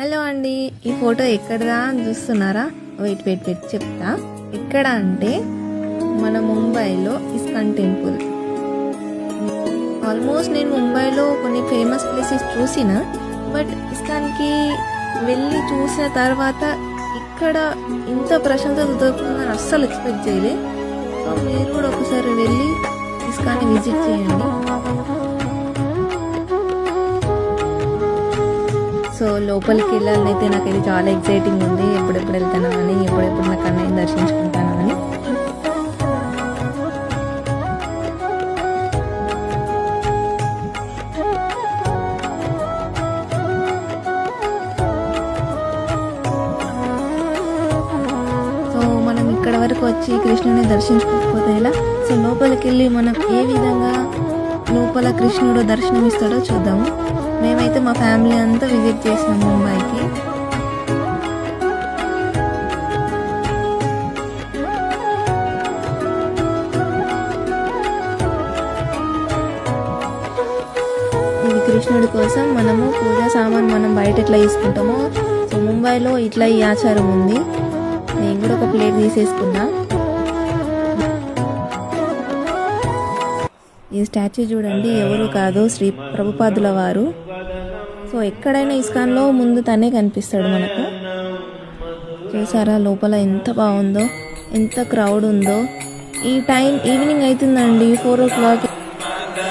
Hello అండి, ఈ photo ఎక్కడదా అని చూస్తున్నారా? వెయిట్ చెప్తా. ఎక్కడ అంటే మన ముంబైలో ఇస్కాన్ టెంపుల్. ఆల్మోస్ట్ నేను ముంబైలో కొన్ని ఫేమస్ ప్లేసెస్ చూసిన, బట్ ఇస్కాన్కి వెళ్ళి చూసిన తర్వాత ఇక్కడ ఇంత ప్రశాంతత దొరుకుతుందని అస్సలు ఎక్స్పెక్ట్ చేయలే. సో మీరు కూడా ఒకసారి వెళ్ళి ఇస్కాన్ని విజిట్ చేయండి. సో లోపలికి వెళ్ళాలని అయితే నాకైతే చాలా ఎక్సైటింగ్ ఉంది. ఎప్పుడెప్పుడు వెళ్తాను అని, ఎప్పుడెప్పుడు నాకు అన్నయ్యని దర్శించుకుంటాను అని. సో మనం ఇక్కడ వరకు వచ్చి కృష్ణుని దర్శించుకోకపోతే ఎలా? సో లోపలికి వెళ్ళి మనం ఏ విధంగా లోపల కృష్ణుడు దర్శనం ఇస్తాడో చూద్దాము. మేమైతే మా ఫ్యామిలీ అంతా విజిట్ చేసినాం ముంబైకి. ఇది కృష్ణుడి కోసం మనము పూజా సామాన్ మనం బయట ఎట్లా తీసుకుంటామో, సో ముంబైలో ఇట్లా ఈ ఆచారం ఉంది. నేను కూడా ఒక ప్లేట్ తీసేసుకున్నా. ఈ స్టాచ్యూ చూడండి, ఎవరు కాదు, శ్రీ ప్రభుపాదుల వారు. సో ఎక్కడైనా ఇస్కాన్లో ముందు తనే కనిపిస్తాడు మనకు. చూసారా లోపల ఎంత బాగుందో, ఎంత క్రౌడ్ ఉందో. ఈ టైం ఈవినింగ్ అవుతుందండి, 4 o'clock.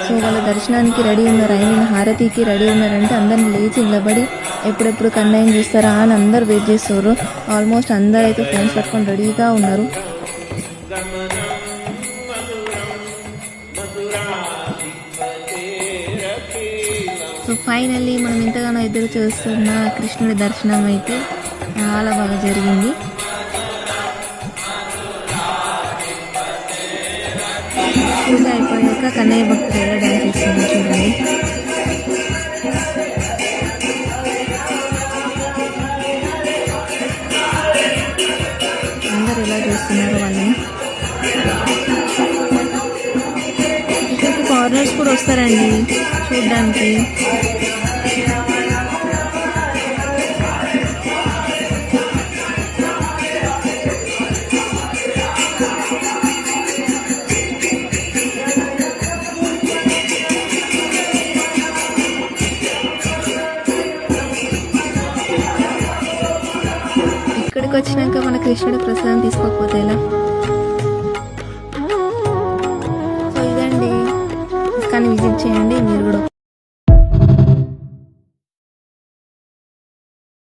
సో వాళ్ళ దర్శనానికి రెడీ ఉన్నారు, ఆయన హారతికి రెడీ ఉన్నారంటే అందరిని లేచి నిలబడి ఎప్పుడెప్పుడు కన్నయ్యని చూస్తారా అని అందరు వెయిట్ చేస్తారు. ఆల్మోస్ట్ అందరూ అయితే ఫోన్స్ పట్టుకొని రెడీగా ఉన్నారు. సో ఫైనల్లీ మనం ఇంతగానో ఎదురు చూస్తున్న కృష్ణుడి దర్శనం అయితే చాలా బాగా జరిగింది. పూజ అయిపోయాక కన్నయ్య భక్తులు ఎలా డాన్స్ చేస్తున్నారు చూడండి. అందరు ఎలా చూస్తున్నారు వాళ్ళని. ఇక్కడికి ఫారినర్స్ కూడా వస్తారండి చూడ్డానికి. ఇక్కడికి వచ్చినాక మన కృష్ణుడి ప్రసాదం తీసుకోకపోతే ఎలా? సో ఇదండి, ఇస్కాన్ని విజిట్ చేయండి మీరు కూడా.